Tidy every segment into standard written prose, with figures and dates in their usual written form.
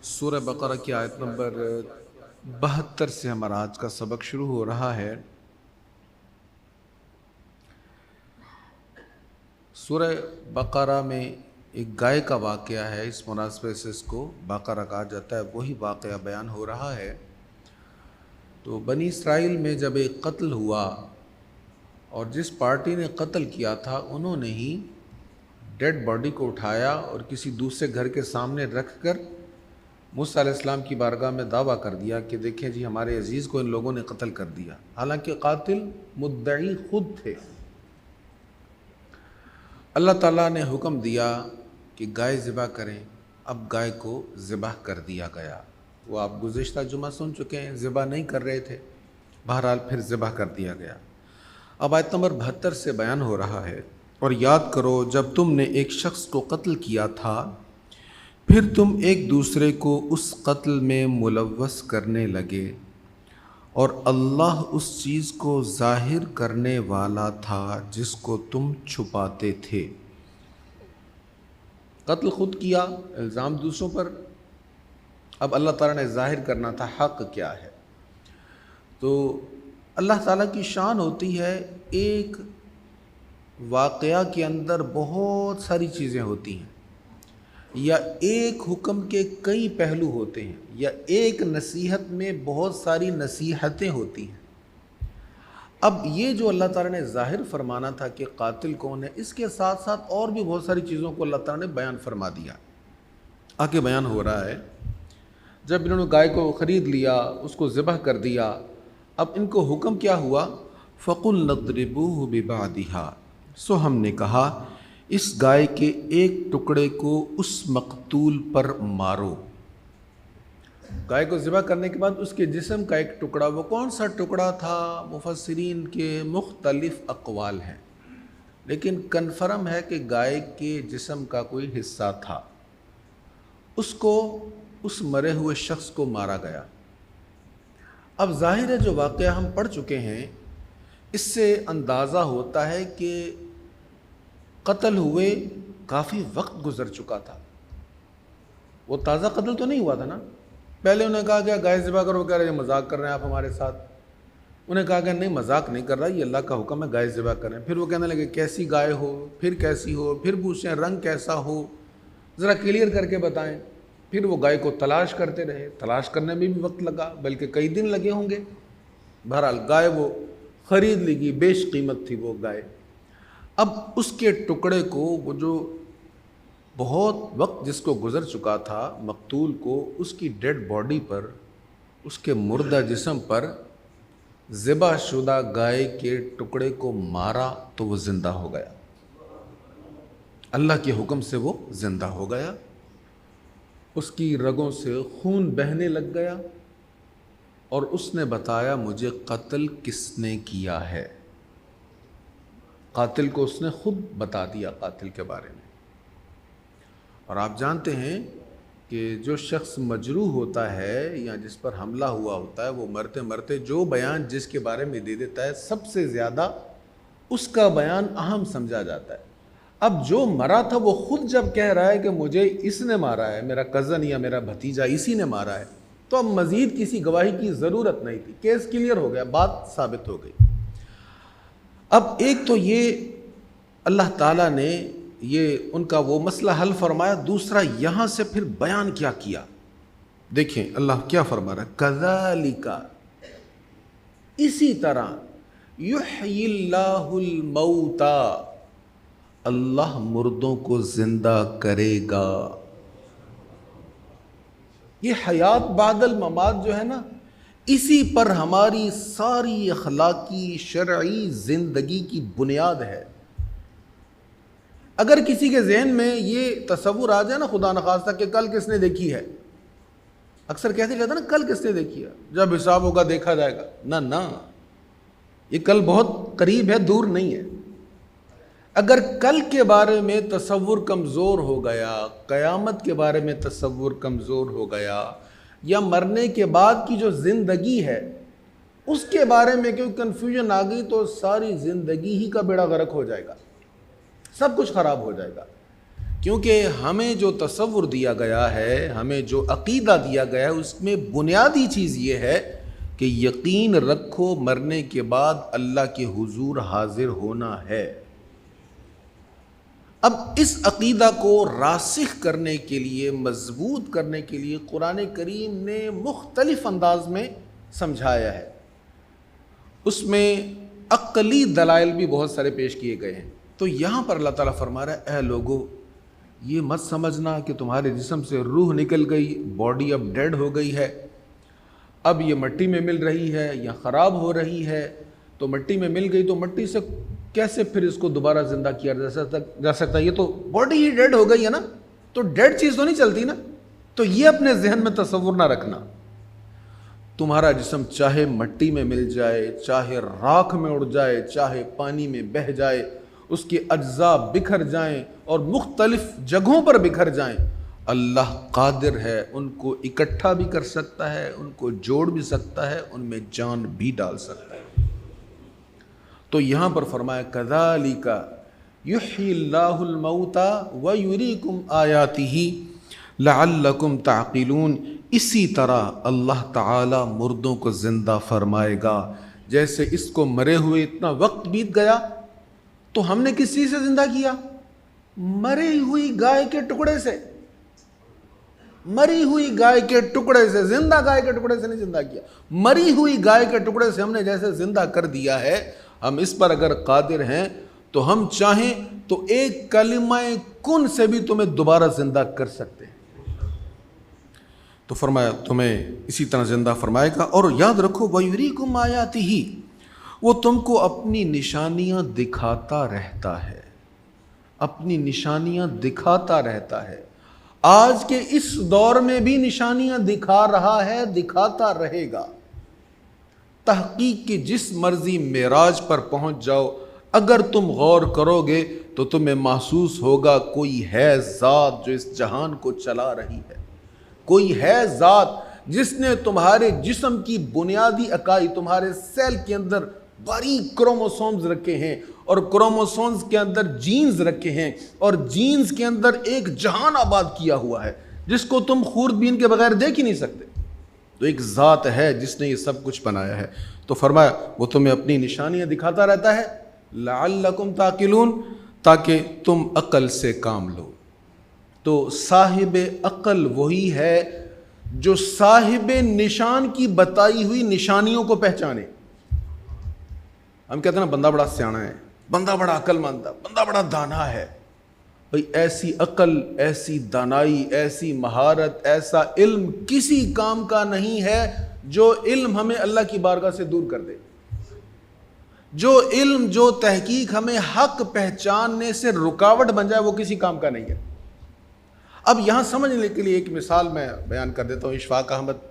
سورہ بقرہ کی آیت نمبر 72 سے ہمارا آج کا سبق شروع ہو رہا ہے۔ سورہ بقرہ میں ایک گائے کا واقعہ ہے، اس مناسبت سے اس کو بقرہ کہا جاتا ہے، وہی واقعہ بیان ہو رہا ہے۔ تو بنی اسرائیل میں جب ایک قتل ہوا اور جس پارٹی نے قتل کیا تھا انہوں نے ہی ڈیڈ باڈی کو اٹھایا اور کسی دوسرے گھر کے سامنے رکھ کر موسیٰ علیہ السلام کی بارگاہ میں دعویٰ کر دیا کہ دیکھیں جی ہمارے عزیز کو ان لوگوں نے قتل کر دیا، حالانکہ قاتل مدعی خود تھے۔ اللہ تعالیٰ نے حکم دیا کہ گائے ذبح کریں، اب گائے کو ذبح کر دیا گیا۔ وہ آپ گزشتہ جمعہ سن چکے ہیں، ذبح نہیں کر رہے تھے، بہرحال پھر ذبح کر دیا گیا۔ اب آیت نمبر 72 سے بیان ہو رہا ہے، اور یاد کرو جب تم نے ایک شخص کو قتل کیا تھا پھر تم ایک دوسرے کو اس قتل میں ملوث کرنے لگے اور اللہ اس چیز کو ظاہر کرنے والا تھا جس کو تم چھپاتے تھے۔ قتل خود کیا، الزام دوسروں پر، اب اللہ تعالیٰ نے ظاہر کرنا تھا حق کیا ہے۔ تو اللہ تعالیٰ کی شان ہوتی ہے، ایک واقعہ کے اندر بہت ساری چیزیں ہوتی ہیں، یا ایک حکم کے کئی پہلو ہوتے ہیں، یا ایک نصیحت میں بہت ساری نصیحتیں ہوتی ہیں۔ اب یہ جو اللہ تعالیٰ نے ظاہر فرمانا تھا کہ قاتل کون ہے، اس کے ساتھ ساتھ اور بھی بہت ساری چیزوں کو اللہ تعالیٰ نے بیان فرما دیا۔ آگے بیان ہو رہا ہے، جب انہوں نے گائے کو خرید لیا، اس کو ذبح کر دیا، اب ان کو حکم کیا ہوا؟ فَقُلْنَا اضْرِبُوهُ بِبَعْضِهَا، سو ہم نے کہا اس گائے کے ایک ٹکڑے کو اس مقتول پر مارو۔ گائے کو ذبح کرنے کے بعد اس کے جسم کا ایک ٹکڑا، وہ کون سا ٹکڑا تھا؟ مفسرین کے مختلف اقوال ہیں، لیکن کنفرم ہے کہ گائے کے جسم کا کوئی حصہ تھا، اس کو اس مرے ہوئے شخص کو مارا گیا۔ اب ظاہر ہے جو واقعہ ہم پڑھ چکے ہیں اس سے اندازہ ہوتا ہے کہ قتل ہوئے کافی وقت گزر چکا تھا، وہ تازہ قتل تو نہیں ہوا تھا نا۔ پہلے انہیں کہا کہ گائے ذبح کرو، کہہ رہے ہیں مذاق کر رہے ہیں آپ ہمارے ساتھ۔ انہیں کہا کہ نہیں مذاق نہیں کر رہا، یہ اللہ کا حکم ہے، گائے ذبح کریں۔ پھر وہ کہنے لگے کیسی گائے ہو، پھر کیسی ہو، پھر پوچھیں رنگ کیسا ہو، ذرا کلیئر کر کے بتائیں۔ پھر وہ گائے کو تلاش کرتے رہے، تلاش کرنے میں بھی وقت لگا، بلکہ کئی دن لگے ہوں گے۔ بہرحال گائے وہ خرید لی گئی، بیش قیمت تھی وہ گائے۔ اب اس کے ٹکڑے کو، وہ جو بہت وقت جس کو گزر چکا تھا مقتول کو، اس کی ڈیڈ باڈی پر، اس کے مردہ جسم پر ذبح شدہ گائے کے ٹکڑے کو مارا تو وہ زندہ ہو گیا، اللہ کے حکم سے وہ زندہ ہو گیا، اس کی رگوں سے خون بہنے لگ گیا، اور اس نے بتایا مجھے قتل کس نے کیا ہے۔ قاتل کو اس نے خود بتا دیا قاتل کے بارے میں۔ اور آپ جانتے ہیں کہ جو شخص مجروح ہوتا ہے یا جس پر حملہ ہوا ہوتا ہے، وہ مرتے مرتے جو بیان جس کے بارے میں دے دیتا ہے سب سے زیادہ اس کا بیان اہم سمجھا جاتا ہے۔ اب جو مرا تھا وہ خود جب کہہ رہا ہے کہ مجھے اس نے مارا ہے، میرا کزن یا میرا بھتیجا اسی نے مارا ہے، تو اب مزید کسی گواہی کی ضرورت نہیں تھی، کیس کلیئر ہو گیا، بات ثابت ہو گئی۔ اب ایک تو یہ اللہ تعالیٰ نے یہ ان کا وہ مسئلہ حل فرمایا، دوسرا یہاں سے پھر بیان کیا کیا، دیکھیں اللہ کیا فرما رہا ہے، کذالک، اسی طرح، یحیی اللہ الموتى، اللہ مردوں کو زندہ کرے گا۔ یہ حیات بعد الممات جو ہے نا، اسی پر ہماری ساری اخلاقی شرعی زندگی کی بنیاد ہے۔ اگر کسی کے ذہن میں یہ تصور آ جائے نا خدا نخواستہ کہ کل کس نے دیکھی ہے، اکثر کہتے رہتا نا کل کس نے دیکھی ہے، جب حساب ہوگا دیکھا جائے گا، نہ یہ کل بہت قریب ہے، دور نہیں ہے۔ اگر کل کے بارے میں تصور کمزور ہو گیا، قیامت کے بارے میں تصور کمزور ہو گیا، یا مرنے کے بعد کی جو زندگی ہے اس کے بارے میں کوئی کنفیوژن آ گئی تو ساری زندگی ہی کا بیڑا غرق ہو جائے گا، سب کچھ خراب ہو جائے گا۔ کیونکہ ہمیں جو تصور دیا گیا ہے، ہمیں جو عقیدہ دیا گیا ہے، اس میں بنیادی چیز یہ ہے کہ یقین رکھو مرنے کے بعد اللہ کے حضور حاضر ہونا ہے۔ اب اس عقیدہ کو راسخ کرنے کے لیے، مضبوط کرنے کے لیے قرآن کریم نے مختلف انداز میں سمجھایا ہے۔ اس میں عقلی دلائل بھی بہت سارے پیش کیے گئے ہیں۔ تو یہاں پر اللہ تعالیٰ فرما رہا ہے، اے لوگو یہ مت سمجھنا کہ تمہارے جسم سے روح نکل گئی، باڈی اب ڈیڈ ہو گئی ہے، اب یہ مٹی میں مل رہی ہے یا خراب ہو رہی ہے، تو مٹی میں مل گئی تو مٹی سے کیسے پھر اس کو دوبارہ زندہ کیا جا سکتا ہے؟ یہ تو باڈی ہی ڈیڈ ہو گئی ہے نا، تو ڈیڈ چیز تو نہیں چلتی نا۔ تو یہ اپنے ذہن میں تصور نہ رکھنا، تمہارا جسم چاہے مٹی میں مل جائے، چاہے راکھ میں اڑ جائے، چاہے پانی میں بہہ جائے، اس کے اجزاء بکھر جائیں اور مختلف جگہوں پر بکھر جائیں، اللہ قادر ہے ان کو اکٹھا بھی کر سکتا ہے، ان کو جوڑ بھی سکتا ہے، ان میں جان بھی ڈال سکتا ہے۔ تو یہاں پر فرمایا کذالک یحیی اللہ الموتى ویریکم آیاتہ لعلکم تعقلون، اسی طرح اللہ تعالی مردوں کو زندہ فرمائے گا۔ جیسے اس کو مرے ہوئے اتنا وقت بیت گیا تو ہم نے کس چیز سے زندہ کیا؟ مری ہوئی گائے کے ٹکڑے سے، مری ہوئی گائے کے ٹکڑے سے، زندہ گائے کے ٹکڑے سے نہیں زندہ کیا، مری ہوئی گائے کے ٹکڑے سے ہم نے جیسے زندہ کر دیا ہے۔ ہم اس پر اگر قادر ہیں تو ہم چاہیں تو ایک کلمہ کن سے بھی تمہیں دوبارہ زندہ کر سکتے ہیں۔ تو فرمایا تمہیں اسی طرح زندہ فرمائے گا، اور یاد رکھو وَيُرِيكُمْ آيَاتِهِ، وہ تم کو اپنی نشانیاں دکھاتا رہتا ہے، اپنی نشانیاں دکھاتا رہتا ہے۔ آج کے اس دور میں بھی نشانیاں دکھا رہا ہے، دکھاتا رہے گا۔ تحقیق کی جس مرضی معراج پر پہنچ جاؤ، اگر تم غور کرو گے تو تمہیں محسوس ہوگا کوئی ہے ذات جو اس جہان کو چلا رہی ہے، کوئی ہے ذات جس نے تمہارے جسم کی بنیادی اکائی، تمہارے سیل کے اندر باریک کروموسومز رکھے ہیں، اور کروموسومز کے اندر جینز رکھے ہیں، اور جینز کے اندر ایک جہان آباد کیا ہوا ہے جس کو تم خوردبین کے بغیر دیکھ ہی نہیں سکتے۔ تو ایک ذات ہے جس نے یہ سب کچھ بنایا ہے۔ تو فرمایا وہ تمہیں اپنی نشانیاں دکھاتا رہتا ہے، لعلکم تعقلون، تاکہ تم عقل سے کام لو۔ تو صاحب عقل وہی ہے جو صاحب نشان کی بتائی ہوئی نشانیوں کو پہچانے۔ ہم کہتے ہیں نا بندہ بڑا سیانا ہے، بندہ بڑا عقل مند ہے، بندہ بڑا دانا ہے۔ بھئی ایسی عقل، ایسی دانائی، ایسی مہارت، ایسا علم کسی کام کا نہیں ہے جو علم ہمیں اللہ کی بارگاہ سے دور کر دے، جو علم، جو تحقیق ہمیں حق پہچاننے سے رکاوٹ بن جائے، وہ کسی کام کا نہیں ہے۔ اب یہاں سمجھنے کے لیے ایک مثال میں بیان کر دیتا ہوں۔ اشفاق احمد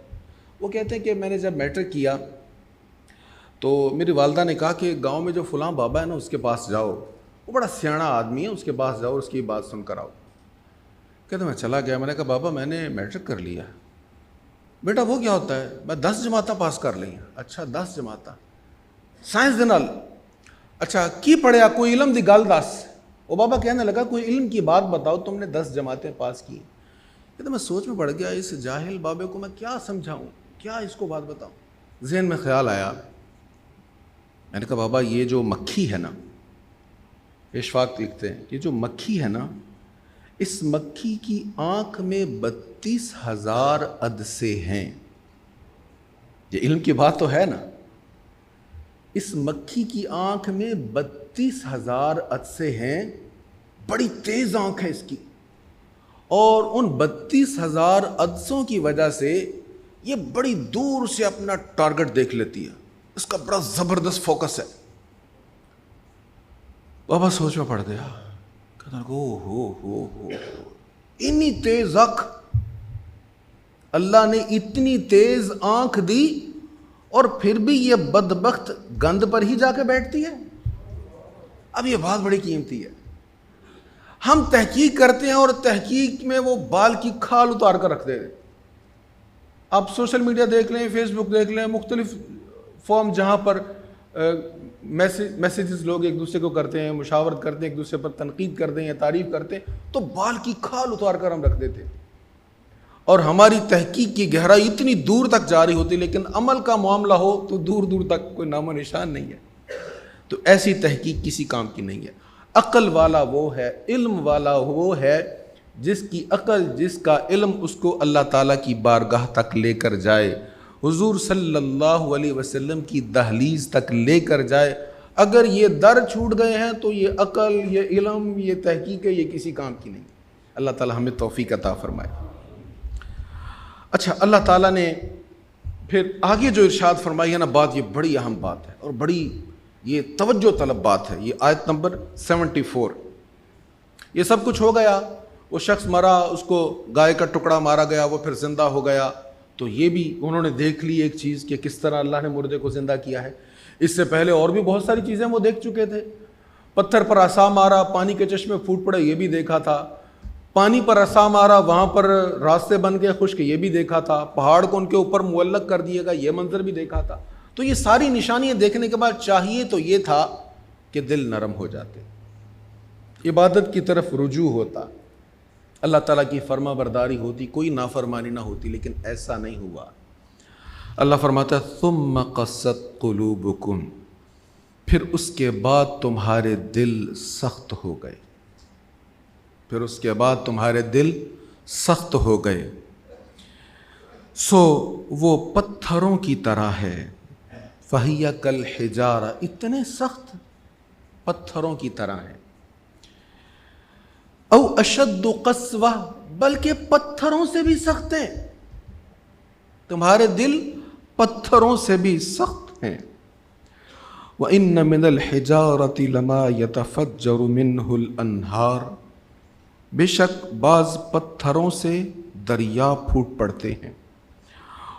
وہ کہتے ہیں کہ میں نے جب میٹرک کیا تو میری والدہ نے کہا کہ گاؤں میں جو فلاں بابا ہے نا اس کے پاس جاؤ، وہ بڑا سیاڑا آدمی ہے، اس کے پاس جاؤ، اس کی بات سن کر آؤ۔ کہتے میں چلا گیا، میں نے کہا بابا میں نے میٹرک کر لیا۔ بیٹا وہ کیا ہوتا ہے؟ میں 10 جماعتیں پاس کر لی ہیں۔ اچھا 10 جماعتیں سائنس دے نال، اچھا کی پڑھیا کوئی علم دی گل دس۔ وہ بابا کہنے لگا کوئی علم کی بات بتاؤ، تم نے 10 جماعتیں پاس کی۔ کہتے میں سوچ میں پڑ گیا اس جاہل بابے کو میں کیا سمجھاؤں، کیا اس کو بات بتاؤں۔ ذہن میں خیال آیا، میں نے کہا بابا یہ جو مکھی ہے نا، اشفاق لکھتے ہیں یہ جو مکھی ہے نا، اس مکھی کی آنکھ میں 32,000 عدسے ہیں۔ یہ علم کی بات تو ہے نا، اس مکھی کی آنکھ میں 32,000 عدسے ہیں، بڑی تیز آنکھ ہے اس کی، اور ان 32,000 عدسوں کی وجہ سے یہ بڑی دور سے اپنا ٹارگٹ دیکھ لیتی ہے، اس کا بڑا زبردست فوکس ہے۔ بابا سوچ میں پڑ گیا، کہتا ہو اتنی تیز آنکھ، اللہ نے اتنی تیز آنکھ دی اور پھر بھی یہ بدبخت گند پر ہی جا کے بیٹھتی ہے۔ اب یہ بات بڑی قیمتی ہے۔ ہم تحقیق کرتے ہیں اور تحقیق میں وہ بال کی کھال اتار کر رکھ دیتے ہیں۔ آپ سوشل میڈیا دیکھ لیں، فیس بک دیکھ لیں، مختلف فارم جہاں پر میسیجز لوگ ایک دوسرے کو کرتے ہیں، مشاورت کرتے ہیں، ایک دوسرے پر تنقید کرتے ہیں یا تعریف کرتے ہیں، تو بال کی کھال اتار کر ہم رکھ دیتے، اور ہماری تحقیق کی گہرائی اتنی دور تک جاری ہوتی، لیکن عمل کا معاملہ ہو تو دور دور تک کوئی نام و نشان نہیں ہے۔ تو ایسی تحقیق کسی کام کی نہیں ہے۔ عقل والا وہ ہے، علم والا وہ ہے جس کی عقل، جس کا علم اس کو اللہ تعالیٰ کی بارگاہ تک لے کر جائے، حضور صلی اللہ علیہ وسلم کی دہلیز تک لے کر جائے۔ اگر یہ در چھوٹ گئے ہیں تو یہ عقل، یہ علم، یہ تحقیق ہے، یہ کسی کام کی نہیں۔ اللہ تعالیٰ ہمیں توفیق عطا فرمائے۔ اچھا، اللہ تعالیٰ نے پھر آگے جو ارشاد فرمائی ہے نا بات، یہ بڑی اہم بات ہے اور بڑی یہ توجہ طلب بات ہے۔ یہ آیت نمبر 74۔ یہ سب کچھ ہو گیا، وہ شخص مرا، اس کو گائے کا ٹکڑا مارا گیا، وہ پھر زندہ ہو گیا، تو یہ بھی انہوں نے دیکھ لی ایک چیز کہ کس طرح اللہ نے مردے کو زندہ کیا ہے۔ اس سے پہلے اور بھی بہت ساری چیزیں وہ دیکھ چکے تھے۔ پتھر پر عصا مارا، پانی کے چشمے پھوٹ پڑے، یہ بھی دیکھا تھا۔ پانی پر عصا مارا، وہاں پر راستے بن گئے خشک، یہ بھی دیکھا تھا۔ پہاڑ کو ان کے اوپر معلق کر دیے گا، یہ منظر بھی دیکھا تھا۔ تو یہ ساری نشانیاں دیکھنے کے بعد چاہیے تو یہ تھا کہ دل نرم ہو جاتے، عبادت کی طرف رجوع ہوتا، اللہ تعالیٰ کی فرما برداری ہوتی، کوئی نافرمانی نہ ہوتی، لیکن ایسا نہیں ہوا۔ اللہ فرماتا ہے ثم قست قلوبکم، پھر اس کے بعد تمہارے دل سخت ہو گئے، پھر اس کے بعد تمہارے دل سخت ہو گئے، سو وہ پتھروں کی طرح ہے، فہی کالحجارہ، اتنے سخت پتھروں کی طرح ہے، او اشد قسوہ، بلکہ پتھروں سے بھی سخت ہیں، تمہارے دل پتھروں سے بھی سخت ہیں۔ وَإِنَّ مِنَ الْحِجَارَةِ لَمَا يَتَفَجَّرُ مِنْهُ الْأَنْهَارُ، بے شک بعض پتھروں سے دریا پھوٹ پڑتے ہیں،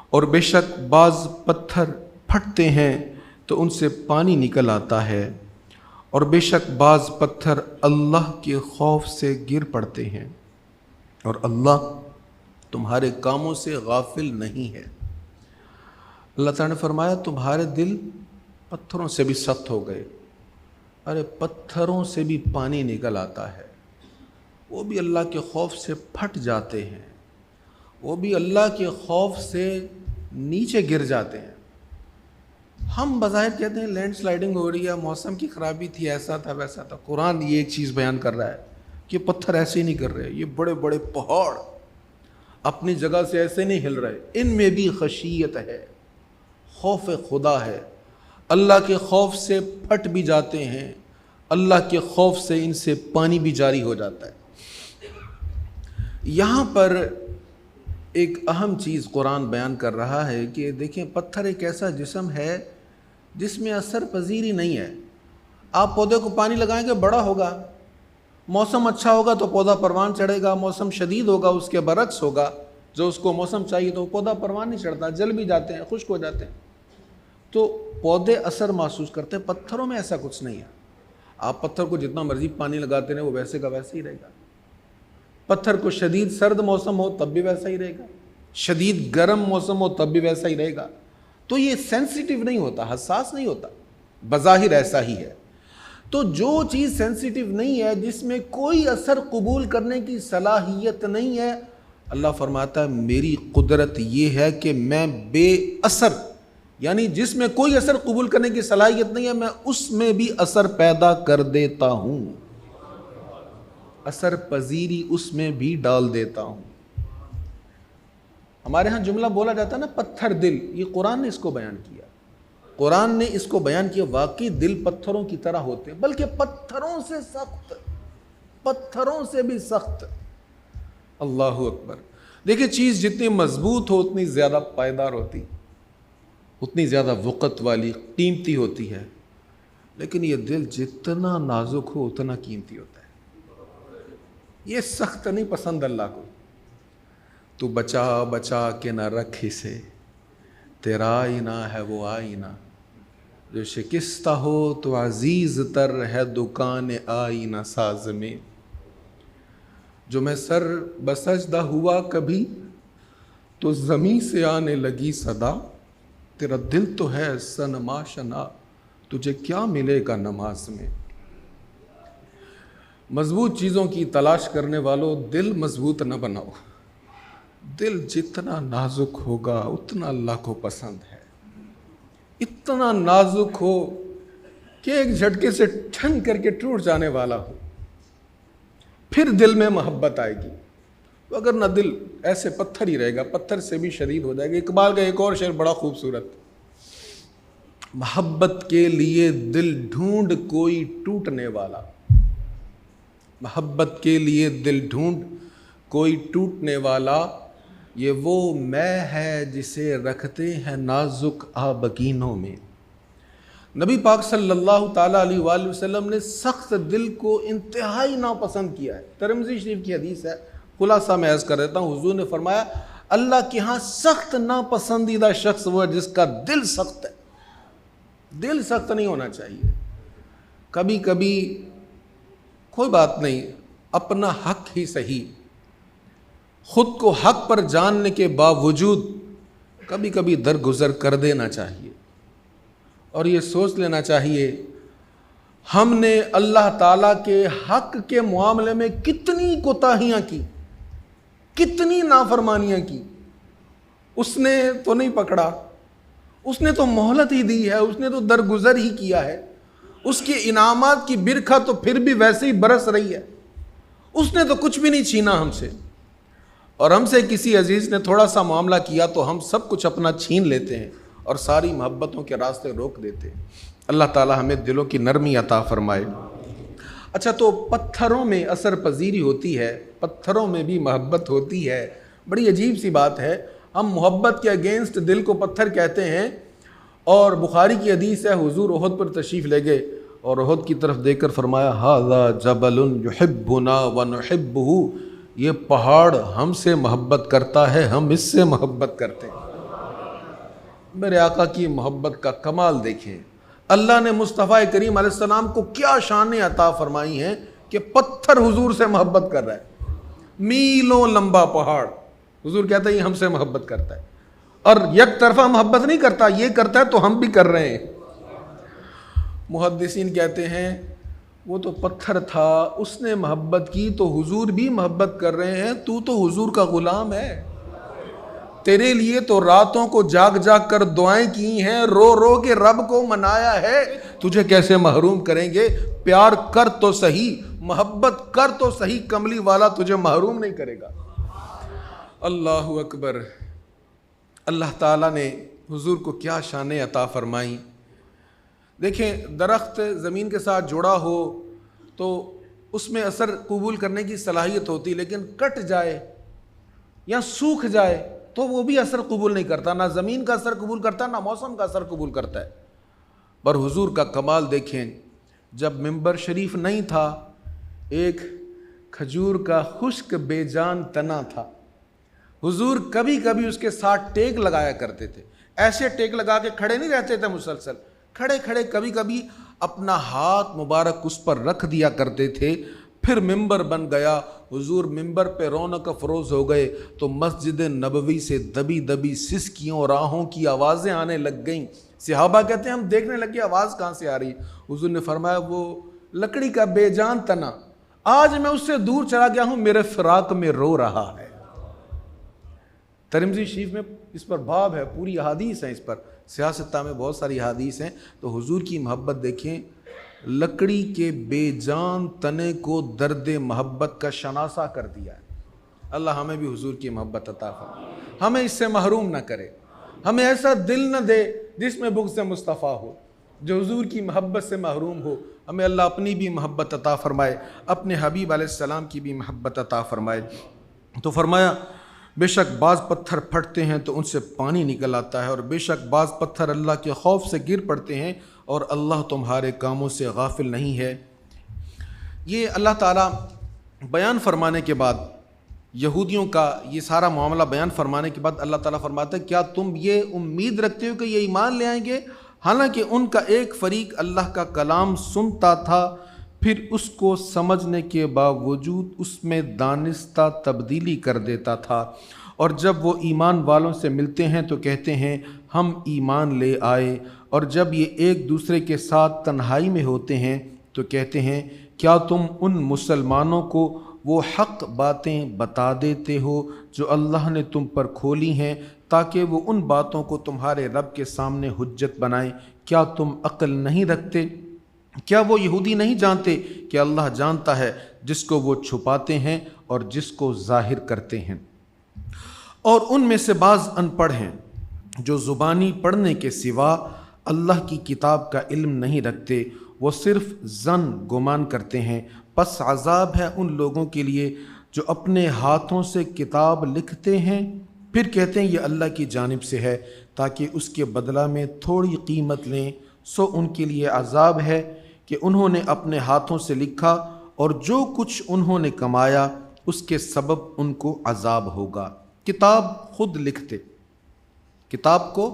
اور بے شک بعض پتھر پھٹتے ہیں تو ان سے پانی نکل آتا ہے، اور بے شک بعض پتھر اللہ کے خوف سے گر پڑتے ہیں، اور اللہ تمہارے کاموں سے غافل نہیں ہے۔ اللہ تعالیٰ نے فرمایا تمہارے دل پتھروں سے بھی سخت ہو گئے، ارے پتھروں سے بھی پانی نکل آتا ہے، وہ بھی اللہ کے خوف سے پھٹ جاتے ہیں، وہ بھی اللہ کے خوف سے نیچے گر جاتے ہیں۔ ہم بظاہر کہتے ہیں لینڈ سلائڈنگ ہو رہی ہے، موسم کی خرابی تھی، ایسا تھا ویسا تھا۔ قرآن یہ ایک چیز بیان کر رہا ہے کہ پتھر ایسے ہی نہیں کر رہے، یہ بڑے بڑے پہاڑ اپنی جگہ سے ایسے نہیں ہل رہے، ان میں بھی خشیت ہے، خوف خدا ہے، اللہ کے خوف سے پھٹ بھی جاتے ہیں، اللہ کے خوف سے ان سے پانی بھی جاری ہو جاتا ہے۔ یہاں پر ایک اہم چیز قرآن بیان کر رہا ہے کہ دیکھیں پتھر ایک ایسا جسم ہے جس میں اثر پذیری نہیں ہے۔ آپ پودے کو پانی لگائیں گے بڑا ہوگا، موسم اچھا ہوگا تو پودا پروان چڑھے گا، موسم شدید ہوگا اس کے برعکس ہوگا، جو اس کو موسم چاہیے تو پودا پروان نہیں چڑھتا، جل بھی جاتے ہیں، خشک ہو جاتے ہیں۔ تو پودے اثر محسوس کرتے ہیں، پتھروں میں ایسا کچھ نہیں ہے۔ آپ پتھر کو جتنا مرضی پانی لگاتے رہیں وہ ویسے کا ویسے ہی رہے گا، پتھر کو شدید سرد موسم ہو تب بھی ویسا ہی رہے گا، شدید گرم موسم ہو تب بھی ویسا ہی رہے گا۔ تو یہ سینسیٹیو نہیں ہوتا، حساس نہیں ہوتا، بظاہر ایسا ہی ہے۔ تو جو چیز سینسیٹیو نہیں ہے، جس میں کوئی اثر قبول کرنے کی صلاحیت نہیں ہے، اللہ فرماتا ہے میری قدرت یہ ہے کہ میں بے اثر، یعنی جس میں کوئی اثر قبول کرنے کی صلاحیت نہیں ہے، میں اس میں بھی اثر پیدا کر دیتا ہوں، اثر پذیری اس میں بھی ڈال دیتا ہوں۔ ہمارے ہاں جملہ بولا جاتا ہے نا پتھر دل، یہ قرآن نے اس کو بیان کیا، قرآن نے اس کو بیان کیا، واقعی دل پتھروں کی طرح ہوتے ہیں، بلکہ پتھروں سے سخت، پتھروں سے بھی سخت۔ اللہ اکبر۔ دیکھیں چیز جتنی مضبوط ہو اتنی زیادہ پائیدار ہوتی، اتنی زیادہ وقت والی، قیمتی ہوتی ہے، لیکن یہ دل جتنا نازک ہو اتنا قیمتی ہوتا ہے۔ یہ سخت نہیں پسند اللہ کو، تو بچا بچا کے نہ رکھ اسے، تیرا آئینہ ہے وہ آئینہ، جو شکستہ ہو تو عزیز تر ہے دکان آئینہ ساز میں، جو میں سر بسجدہ ہوا کبھی تو زمین سے آنے لگی صدا، تیرا دل تو ہے صنما شنا، تجھے کیا ملے گا نماز میں؟ مضبوط چیزوں کی تلاش کرنے والوں دل مضبوط نہ بناؤ، دل جتنا نازک ہوگا اتنا اللہ کو پسند ہے، اتنا نازک ہو کہ ایک جھٹکے سے ٹھن کر کے ٹوٹ جانے والا ہو، پھر دل میں محبت آئے گی۔ اگر نہ دل ایسے پتھر ہی رہے گا، پتھر سے بھی شدید ہو جائے گا۔ اقبال کا ایک اور شعر بڑا خوبصورت، محبت کے لیے دل ڈھونڈ کوئی ٹوٹنے والا، محبت کے لیے دل ڈھونڈ کوئی ٹوٹنے والا، یہ وہ میں ہے جسے رکھتے ہیں نازک آبگینوں میں۔ نبی پاک صلی اللہ تعالیٰ علیہ وآلہ وسلم نے سخت دل کو انتہائی ناپسند کیا ہے۔ ترمذی شریف کی حدیث ہے، خلاصہ میں عرض کر دیتا ہوں۔ حضور نے فرمایا اللہ کے ہاں سخت ناپسندیدہ شخص وہ ہے جس کا دل سخت ہے۔ دل سخت نہیں ہونا چاہیے۔ کبھی کبھی کوئی بات نہیں، اپنا حق ہی صحیح، خود کو حق پر جاننے کے باوجود کبھی کبھی درگزر کر دینا چاہیے، اور یہ سوچ لینا چاہیے ہم نے اللہ تعالیٰ کے حق کے معاملے میں کتنی کوتاہیاں کی، کتنی نافرمانیاں کی۔ اس نے تو نہیں پکڑا، اس نے تو مہلت ہی دی ہے، اس نے تو درگزر ہی کیا ہے، اس کے انعامات کی برکھا تو پھر بھی ویسے ہی برس رہی ہے، اس نے تو کچھ بھی نہیں چھینا ہم سے۔ اور ہم سے کسی عزیز نے تھوڑا سا معاملہ کیا تو ہم سب کچھ اپنا چھین لیتے ہیں اور ساری محبتوں کے راستے روک دیتے ہیں۔ اللہ تعالی ہمیں دلوں کی نرمی عطا فرمائے۔ اچھا، تو پتھروں میں اثر پذیری ہوتی ہے، پتھروں میں بھی محبت ہوتی ہے۔ بڑی عجیب سی بات ہے، ہم محبت کے اگینسٹ دل کو پتھر کہتے ہیں، اور بخاری کی حدیث ہے حضور احد پر تشریف لے گئے اور احد کی طرف دیکھ کر فرمایا ھذا جبل یحبنا ونحبہ، یہ پہاڑ ہم سے محبت کرتا ہے، ہم اس سے محبت کرتے ہیں۔ میرے آقا کی محبت کا کمال دیکھیں، اللہ نے مصطفیٰ کریم علیہ السلام کو کیا شانیں عطا فرمائی ہیں کہ پتھر حضور سے محبت کر رہا ہے، میلوں لمبا پہاڑ، حضور کہتا ہے یہ ہم سے محبت کرتا ہے، اور یک طرفہ محبت نہیں کرتا، یہ کرتا ہے تو ہم بھی کر رہے ہیں۔ محدثین کہتے ہیں وہ تو پتھر تھا، اس نے محبت کی تو حضور بھی محبت کر رہے ہیں، تو حضور کا غلام ہے، تیرے لیے تو راتوں کو جاگ جاگ کر دعائیں کی ہیں، رو رو کے رب کو منایا ہے، تجھے کیسے محروم کریں گے؟ پیار کر تو صحیح، محبت کر تو صحیح، کملی والا تجھے محروم نہیں کرے گا۔ اللہ اکبر۔ اللہ تعالیٰ نے حضور کو کیا شانیں عطا فرمائیں۔ دیکھیں، درخت زمین کے ساتھ جڑا ہو تو اس میں اثر قبول کرنے کی صلاحیت ہوتی، لیکن کٹ جائے یا سوکھ جائے تو وہ بھی اثر قبول نہیں کرتا، نہ زمین کا اثر قبول کرتا نہ موسم کا اثر قبول کرتا ہے۔ پر حضور کا کمال دیکھیں، جب منبر شریف نہیں تھا، ایک کھجور کا خشک بے جان تنا تھا، حضور کبھی کبھی اس کے ساتھ ٹیک لگایا کرتے تھے، ایسے ٹیک لگا کے کھڑے نہیں رہتے تھے مسلسل، کھڑے کھڑے کبھی کبھی اپنا ہاتھ مبارک اس پر رکھ دیا کرتے تھے۔ پھر منبر بن گیا، حضور منبر پہ رونق افروز ہو گئے تو مسجد نبوی سے دبی دبی سسکیوں راہوں کی آوازیں آنے لگ گئیں۔ صحابہ کہتے ہیں ہم دیکھنے لگے آواز کہاں سے آ رہی، حضور نے فرمایا وہ لکڑی کا بے جان تنا آج میں اس سے دور چلا گیا ہوں، میرے فراق میں رو رہا ہے۔ ترمذی شریف میں اس پر باب ہے، پوری احادیث ہیں اس پر، سیاستہ میں بہت ساری احادیث ہیں۔ تو حضور کی محبت دیکھیں، لکڑی کے بے جان تنے کو درد محبت کا شناسہ کر دیا ہے۔ اللہ ہمیں بھی حضور کی محبت عطا فرمائے، ہمیں اس سے محروم نہ کرے، ہمیں ایسا دل نہ دے جس میں بغض مصطفیٰ ہو، جو حضور کی محبت سے محروم ہو۔ ہمیں اللہ اپنی بھی محبت عطا فرمائے، اپنے حبیب علیہ السلام کی بھی محبت عطا فرمائے۔ تو فرمایا بے شک بعض پتھر پھٹتے ہیں تو ان سے پانی نکل آتا ہے، اور بے شک بعض پتھر اللہ کے خوف سے گر پڑتے ہیں، اور اللہ تمہارے کاموں سے غافل نہیں ہے۔ یہ اللہ تعالیٰ بیان فرمانے کے بعد، یہودیوں کا یہ سارا معاملہ بیان فرمانے کے بعد اللہ تعالیٰ فرماتا ہے کیا تم یہ امید رکھتے ہو کہ یہ ایمان لے آئیں گے؟ حالانکہ ان کا ایک فریق اللہ کا کلام سنتا تھا، پھر اس کو سمجھنے کے باوجود اس میں دانستہ تبدیلی کر دیتا تھا، اور جب وہ ایمان والوں سے ملتے ہیں تو کہتے ہیں ہم ایمان لے آئے، اور جب یہ ایک دوسرے کے ساتھ تنہائی میں ہوتے ہیں تو کہتے ہیں کیا تم ان مسلمانوں کو وہ حق باتیں بتا دیتے ہو جو اللہ نے تم پر کھولی ہیں تاکہ وہ ان باتوں کو تمہارے رب کے سامنے حجت بنائیں؟ کیا تم عقل نہیں رکھتے؟ کیا وہ یہودی نہیں جانتے کہ اللہ جانتا ہے جس کو وہ چھپاتے ہیں اور جس کو ظاہر کرتے ہیں؟ اور ان میں سے بعض ان پڑھ ہیں جو زبانی پڑھنے کے سوا اللہ کی کتاب کا علم نہیں رکھتے، وہ صرف ظن گمان کرتے ہیں، پس عذاب ہے ان لوگوں کے لیے جو اپنے ہاتھوں سے کتاب لکھتے ہیں پھر کہتے ہیں یہ اللہ کی جانب سے ہے تاکہ اس کے بدلہ میں تھوڑی قیمت لیں، سو ان کے لیے عذاب ہے کہ انہوں نے اپنے ہاتھوں سے لکھا اور جو کچھ انہوں نے کمایا اس کے سبب ان کو عذاب ہوگا۔ کتاب خود لکھتے، کتاب کو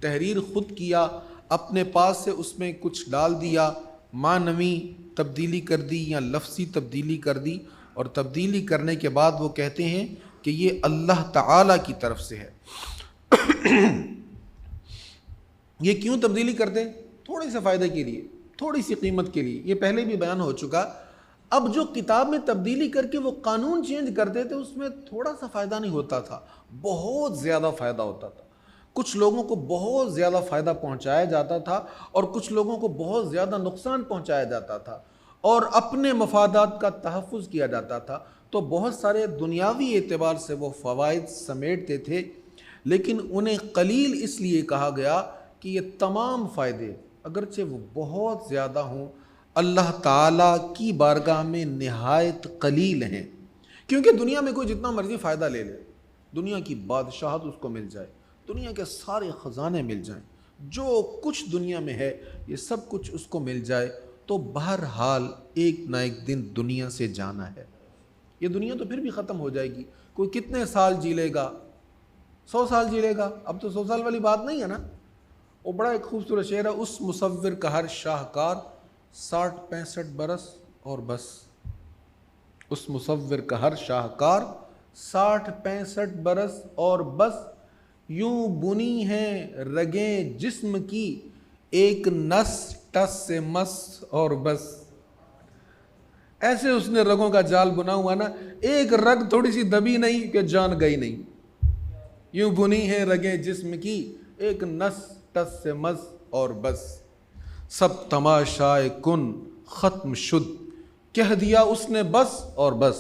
تحریر خود کیا، اپنے پاس سے اس میں کچھ ڈال دیا، معنوی تبدیلی کر دی یا لفظی تبدیلی کر دی، اور تبدیلی کرنے کے بعد وہ کہتے ہیں کہ یہ اللہ تعالی کی طرف سے ہے۔ یہ کیوں تبدیلی کرتے؟ تھوڑے سے فائدے کے لیے، تھوڑی سی قیمت کے لیے۔ یہ پہلے بھی بیان ہو چکا۔ اب جو کتاب میں تبدیلی کر کے وہ قانون چینج کرتے تھے اس میں تھوڑا سا فائدہ نہیں ہوتا تھا، بہت زیادہ فائدہ ہوتا تھا۔ کچھ لوگوں کو بہت زیادہ فائدہ پہنچایا جاتا تھا اور کچھ لوگوں کو بہت زیادہ نقصان پہنچایا جاتا تھا، اور اپنے مفادات کا تحفظ کیا جاتا تھا، تو بہت سارے دنیاوی اعتبار سے وہ فوائد سمیٹتے تھے، لیکن انہیں قلیل اس لیے کہا گیا کہ یہ تمام فائدے اگرچہ وہ بہت زیادہ ہوں اللہ تعالیٰ کی بارگاہ میں نہایت قلیل ہیں، کیونکہ دنیا میں کوئی جتنا مرضی فائدہ لے لے، دنیا کی بادشاہت اس کو مل جائے، دنیا کے سارے خزانے مل جائیں، جو کچھ دنیا میں ہے یہ سب کچھ اس کو مل جائے، تو بہرحال ایک نہ ایک دن دنیا سے جانا ہے۔ یہ دنیا تو پھر بھی ختم ہو جائے گی، کوئی کتنے سال جی لے گا؟ 100 سال جی لے گا؟ اب تو 100 سال والی بات نہیں ہے نا۔ وہ بڑا ایک خوبصورت شعر ہے، اس مصور کا ہر شاہکار 60-65 برس اور بس۔ اس مصور کا ہر شاہکار 60-65 برس اور بس، یوں بنی ہیں رگیں جسم کی ایک نس ٹس سے مس اور بس۔ ایسے اس نے رگوں کا جال بنا ہوا نا، ایک رگ تھوڑی سی دبی نہیں کہ جان گئی نہیں۔ یوں بنی ہیں رگیں جسم کی ایک نس ٹس سے مس اور بس، سب تماشائے کن ختم شد، کہہ دیا اس نے بس اور بس۔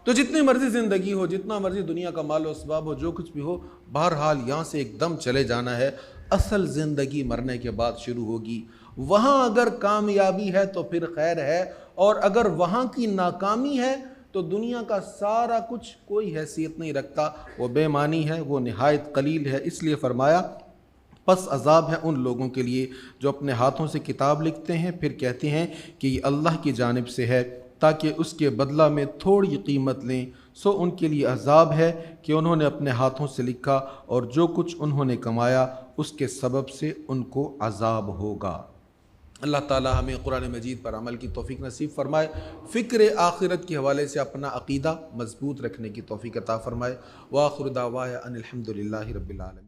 تو جتنی مرضی زندگی ہو، جتنا مرضی دنیا کا مال و اسباب ہو، جو کچھ بھی ہو، بہرحال یہاں سے ایک دم چلے جانا ہے۔ اصل زندگی مرنے کے بعد شروع ہوگی، وہاں اگر کامیابی ہے تو پھر خیر ہے، اور اگر وہاں کی ناکامی ہے تو دنیا کا سارا کچھ کوئی حیثیت نہیں رکھتا، وہ بے معنی ہے، وہ نہایت قلیل ہے۔ اس لیے فرمایا پس عذاب ہے ان لوگوں کے لیے جو اپنے ہاتھوں سے کتاب لکھتے ہیں پھر کہتے ہیں کہ یہ اللہ کی جانب سے ہے تاکہ اس کے بدلہ میں تھوڑی قیمت لیں، سو ان کے لیے عذاب ہے کہ انہوں نے اپنے ہاتھوں سے لکھا اور جو کچھ انہوں نے کمایا اس کے سبب سے ان کو عذاب ہوگا۔ اللہ تعالی ہمیں قرآن مجید پر عمل کی توفیق نصیب فرمائے، فکر آخرت کے حوالے سے اپنا عقیدہ مضبوط رکھنے کی توفیق عطا فرمائے۔ وآخر دعوایا ان الحمد للہ رب العالمین۔